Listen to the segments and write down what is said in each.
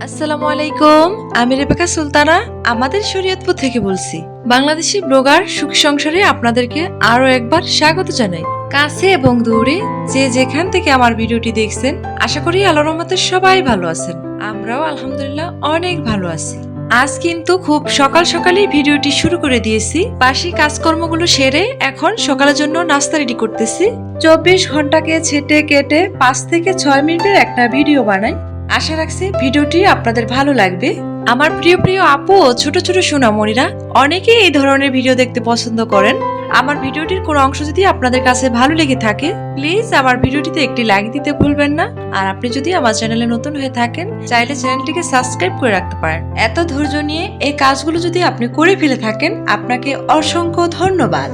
আসসালামু আলাইকুম, আমি রেবেকা সুলতানা আমাদের শরীয়তপুর থেকে বলছি। বাংলাদেশি ব্লগার সুখ সংসারে আপনাদেরকে আরো একবার স্বাগত জানাই। কাছে এবং দূরে যে যেখান থেকে আমার ভিডিওটি দেখছেন, আশা করি আল্লাহর রহমতে সবাই ভালো আছেন। আমরাও আলহামদুলিল্লাহ অনেক ভালো আছি। আজ কিন্তু খুব সকাল সকালেই ভিডিওটি শুরু করে দিয়েছি। বাসি কাজকর্মগুলো সেরে এখন সকালের জন্য নাস্তা রেডি করতেছি। 24 ঘন্টাকে ছেটে কেটে 5 থেকে 6 মিনিটের একটা ভিডিও বানাই। আশা রাখছি ভিডিওটি আপনাদের ভালো লাগবে। আমার প্রিয় প্রিয় আপু ও ছোট ছোট সোনামণিরা অনেকেই এই ধরনের ভিডিও দেখতে পছন্দ করেন। আমার ভিডিওটির কোনো অংশ যদি আপনাদের কাছে ভালো লেগে থাকে, প্লিজ আমার ভিডিওটিতে একটি লাইক দিতে ভুলবেন না। আর আপনি যদি আমার চ্যানেলে নতুন হয়ে থাকেন, চাইলে চ্যানেলটিকে সাবস্ক্রাইব করে রাখতে পারেন। এত ধৈর্য নিয়ে এই কাজগুলো যদি আপনি করে ফেলে থাকেন, আপনাকে অসংখ্য ধন্যবাদ।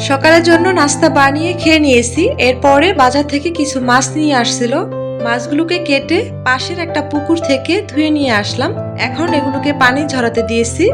সকালের জন্য নাস্তা বানিয়ে খেয়ে নিয়েছি। এরপরে বাজার থেকে কিছু মাছ নিয়ে আসছিল। মাছগুলোকে কেটে পাশের একটা পুকুর থেকে ধুয়ে নিয়ে আসলাম। এখন এগুলোকে পানি ঝরাতে দিয়েছি।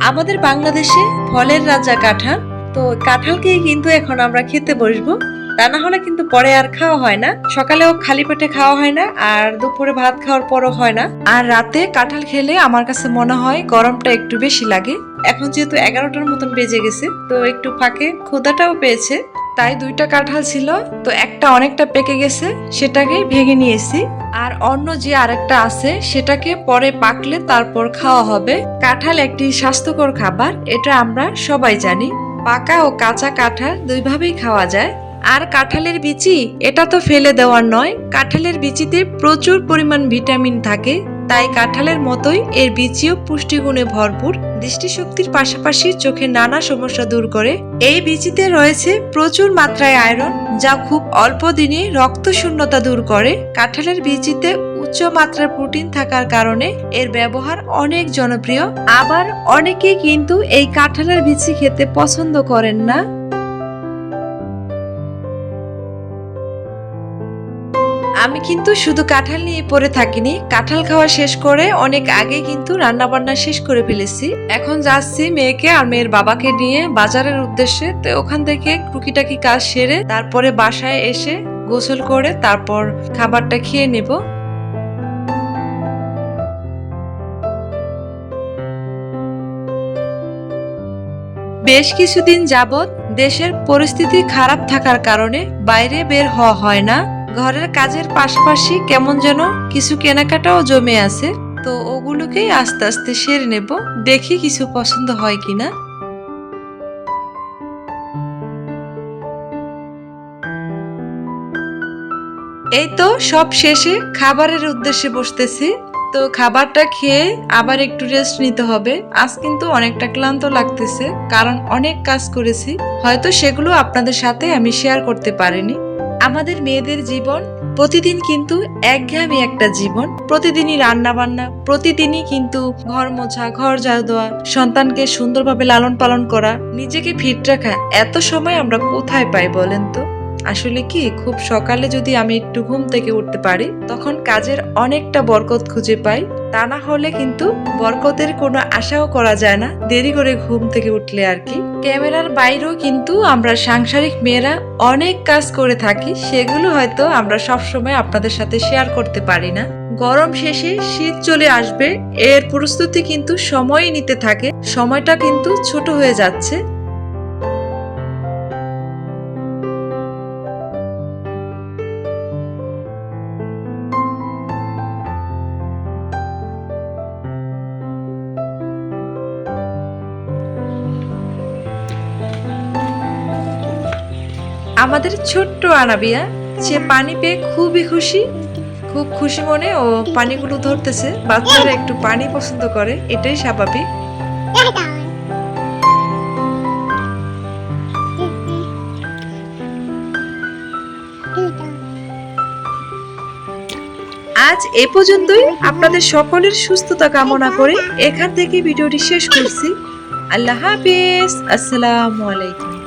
আমাদের বাংলাদেশে ফলের রাজা কাঁঠাল, তো কাঁঠালকেই কিন্তু এখন আমরা খেতে বসবো। তা না হলে কিন্তু পরে আর খাওয়া হয় না। সকালেও খালি পেটে খাওয়া হয় না, আর দুপুরে ভাত খাওয়ার পরও হয় না। আর রাতে কাঁঠাল খেলে আমার কাছে মনে হয় গরমটা একটু বেশি লাগে। এখন যেহেতু 11টার মতন বেজে গেছে, তো একটু ফাঁকে ক্ষুধাটাও পেয়েছে, তাই 2টা কাঁঠাল ছিল, তো একটা অনেকটা পেকে গেছে, সেটাকে ভেঙে নিয়েছি। আর অন্য যে আরেকটা আছে সেটাকে পরে পাকলে তারপর খাওয়া হবে। কাঁঠাল একটি স্বাস্থ্যকর খাবার, এটা আমরা সবাই জানি। পাকা ও কাঁচা কাঁঠাল দুইভাবেই খাওয়া যায়। আর কাঁঠালের বিচি, এটা তো ফেলে দেওয়ার নয়। কাঁঠালের বিচিতে প্রচুর পরিমাণ ভিটামিন থাকে, তাই কাঁঠালের মতোই এর বিচিও পুষ্টিগুণে ভরপুর। দৃষ্টিশক্তির পাশাপাশি চোখের নানা সমস্যা দূর করে। এই বিচিতে রয়েছে প্রচুর মাত্রায় আয়রন, যা খুব অল্প দিনে রক্ত শূন্যতা দূর করে। কাঁঠালের বিচিতে উচ্চ মাত্রার প্রোটিন থাকার কারণে এর ব্যবহার অনেক জনপ্রিয়। আবার অনেকেই কিন্তু এই কাঁঠালের বিচি খেতে পছন্দ করেন না। আমি কিন্তু শুধু কাঁঠাল নিয়ে পড়ে থাকিনি। কাঁঠাল খাওয়া শেষ করে অনেক আগে কিন্তু রান্না বান্না শেষ করে ফেলেছি। এখন যাচ্ছি মেয়েকে আর মেয়ের বাবাকে নিয়ে বাজারের উদ্দেশ্যে। তো ওখান থেকে টুকিটাকি কাজ সেরে তারপরে বাসায় এসে গোসল করে তারপর খাবারটা খেয়ে নেব। বেশ কিছুদিন যাবত দেশের পরিস্থিতি খারাপ থাকার কারণে বাইরে বের হওয়া হয় না। ঘরের কাজের পাশাপাশি কেমন যেন কিছু কেনাকাটাও জমে আছে, তো ওগুলোকেই আস্তে আস্তে সেরে নেব। দেখি কিছু পছন্দ হয় কিনা। এই তো সব শেষে খাবারের উদ্দেশ্যে বসতেছি। তো খাবারটা খেয়ে আবার একটু রেস্ট নিতে হবে। আজ কিন্তু অনেকটা ক্লান্ত লাগতেছে, কারণ অনেক কাজ করেছি। হয়তো সেগুলো আপনাদের সাথে আমি শেয়ার করতে পারিনি। আমাদের মেয়েদের জীবন প্রতিদিন কিন্তু একঘেয়েমি একটা জীবন। প্রতিদিনই রান্না বান্না, প্রতিদিনই কিন্তু ঘর মোছা, ঘর ঝাড়ু দেওয়া, সন্তানকে সুন্দরভাবে লালন পালন করা, নিজেকে ফিট রাখা। এত সময় আমরা কোথায় পাই বলেন তো? আসলে কি, খুব সকালে যদি আমি একটু ঘুম থেকে উঠতে পারি, তখন কাজের অনেকটা বরকত খুঁজে পাই। তা না হলে কিন্তু বরকতের কোনো আশাও করা যায় না, দেরি করে ঘুম থেকে উঠলে আর কি। ক্যামেরার বাইরেও কিন্তু আমরা সাংসারিক মেয়েরা অনেক কাজ করে থাকি, সেগুলো হয়তো আমরা সবসময় আপনাদের সাথে শেয়ার করতে পারি না। গরম শেষে শীত চলে আসবে, এর প্রস্তুতি কিন্তু সময়ই নিতে থাকে। সময়টা কিন্তু ছোট হয়ে যাচ্ছে। আমাদের ছোট্ট আনাবিয়া, সে পানি পেয়ে খুবই খুশি। খুব খুশি মনে ও পানিগুলো ধরতেছে। বাচ্চারা একটু পানি পছন্দ করে, এটাই স্বাভাবিক। আজ এ পর্যন্তই। আপনাদের সকলের সুস্থতা কামনা করে এখান থেকে ভিডিওটি শেষ করছি। আল্লাহ হাফেজ। আসসালামু আলাইকুম।